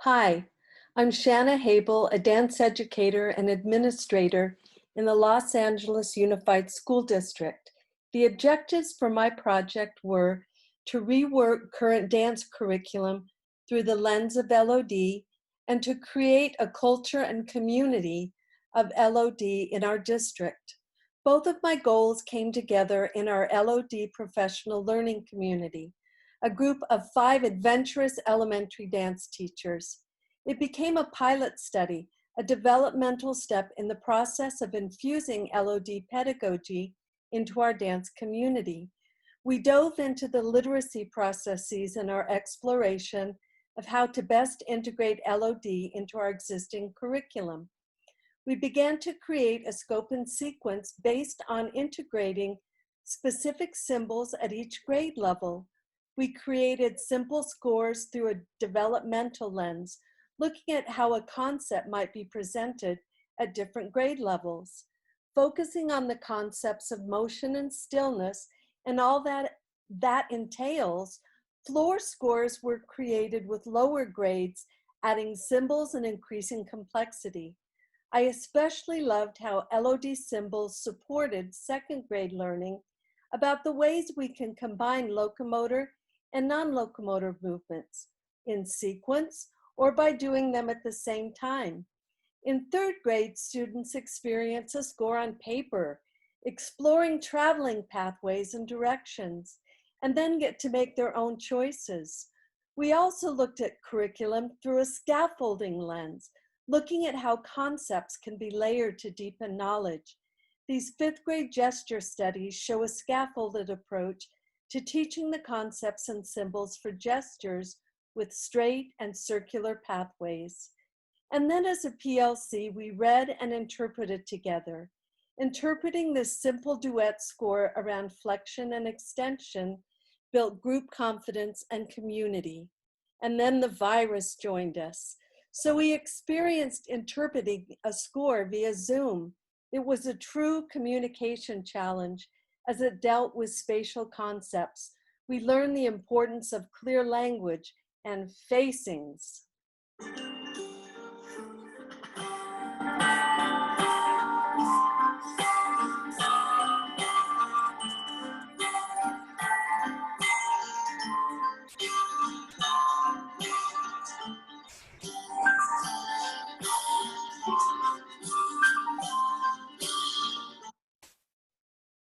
Hi, I'm Shanna Habel, a dance educator and administrator in the Los Angeles Unified School District. The objectives for my project were to rework current dance curriculum through the lens of LOD and to create a culture and community of LOD in our district. Both of my goals came together in our LOD professional learning community, a group of 5 adventurous elementary dance teachers. It became a pilot study, a developmental step in the process of infusing LOD pedagogy into our dance community. We dove into the literacy processes in our exploration of how to best integrate LOD into our existing curriculum. We began to create a scope and sequence based on integrating specific symbols at each grade level. We created simple scores through a developmental lens, looking at how a concept might be presented at different grade levels, focusing on the concepts of motion and stillness and all that entails. Floor scores were created with lower grades, adding symbols and increasing complexity. I especially loved how LOD symbols supported second grade learning about the ways we can combine locomotor and non-locomotor movements in sequence or by doing them at the same time. In third grade, students experience a score on paper, exploring traveling pathways and directions, and then get to make their own choices. We also looked at curriculum through a scaffolding lens, looking at how concepts can be layered to deepen knowledge. These 5th grade gesture studies show a scaffolded approach to teaching the concepts and symbols for gestures with straight and circular pathways. And then as a PLC, we read and interpreted together. Interpreting this simple duet score around flexion and extension built group confidence and community. And then the virus joined us. So we experienced interpreting a score via Zoom. It was a true communication challenge as it dealt with spatial concepts. We learned the importance of clear language and facings.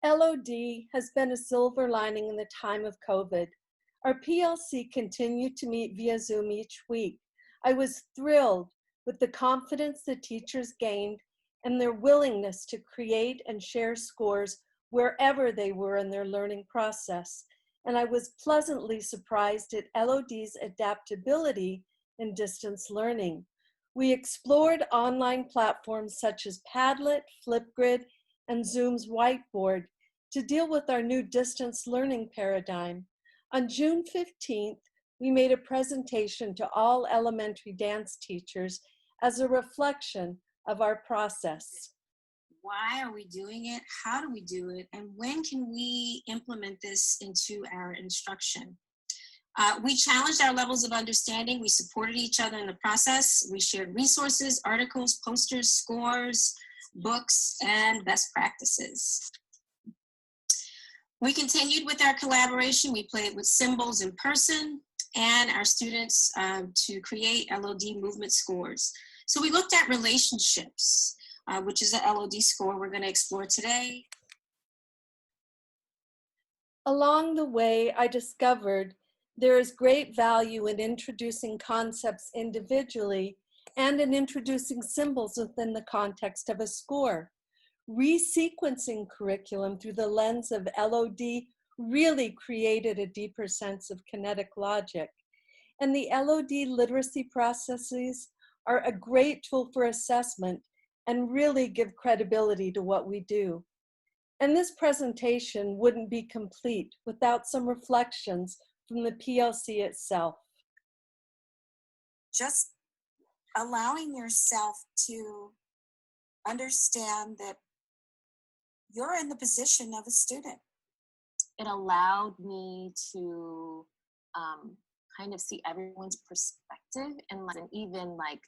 LOD has been a silver lining in the time of COVID. Our PLC continued to meet via Zoom each week. I was thrilled with the confidence the teachers gained and their willingness to create and share scores wherever they were in their learning process. And I was pleasantly surprised at LOD's adaptability in distance learning. We explored online platforms such as Padlet, Flipgrid, and Zoom's Whiteboard to deal with our new distance learning paradigm. On June 15th, we made a presentation to all elementary dance teachers as a reflection of our process. Why are we doing it? How do we do it? And when can we implement this into our instruction? We challenged our levels of understanding. We supported each other in the process. We shared resources, articles, posters, scores, books, and best practices. We continued with our collaboration. We played with symbols in person and our students to create LOD movement scores. So we looked at relationships, which is an LOD score we're going to explore today. Along the way, I discovered there is great value in introducing concepts individually and in introducing symbols within the context of a score. Resequencing curriculum through the lens of LOD really created a deeper sense of kinetic logic. And the LOD literacy processes are a great tool for assessment and really give credibility to what we do. And this presentation wouldn't be complete without some reflections from the PLC itself. Just allowing yourself to understand that you're in the position of a student. It allowed me to kind of see everyone's perspective and even like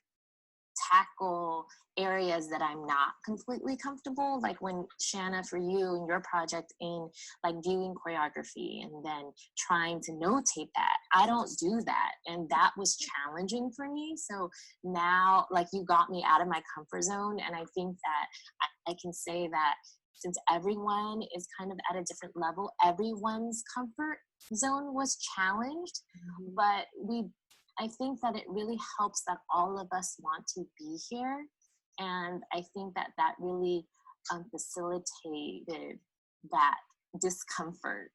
tackle areas that I'm not completely comfortable. Like when Shanna, for you and your project in like viewing choreography and then trying to notate that, I don't do that. And that was challenging for me. So now like you got me out of my comfort zone. And I think that I can say that since everyone is kind of at a different level, everyone's comfort zone was challenged, but I think that it really helps that all of us want to be here. And I think that that really facilitated that discomfort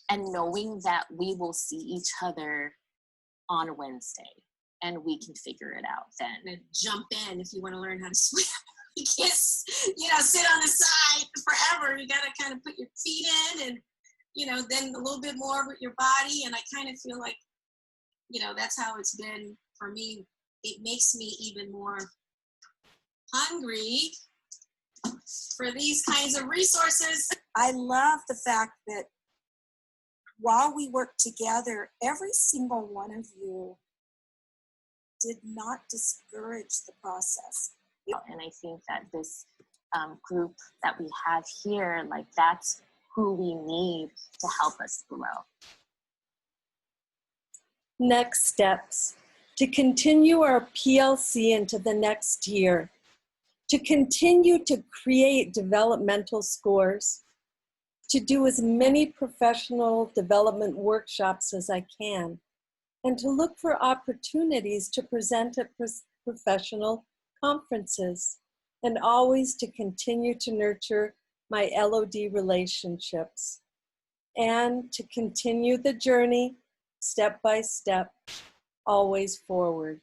and knowing that we will see each other on Wednesday and we can figure it out then. And jump in if you want to learn how to swim. You can't, sit on the side forever. You got to kind of put your feet in and, then a little bit more with your body. And I kind of feel like, that's how it's been for me. It makes me even more hungry for these kinds of resources. I love the fact that while we worked together, every single one of you did not discourage the process. And I think that this group that we have here, like that's who we need to help us grow. Next steps: to continue our PLC into the next year, to continue to create developmental scores, to do as many professional development workshops as I can, and to look for opportunities to present at professional conferences, and always to continue to nurture my LOD relationships, and to continue the journey step by step, always forward.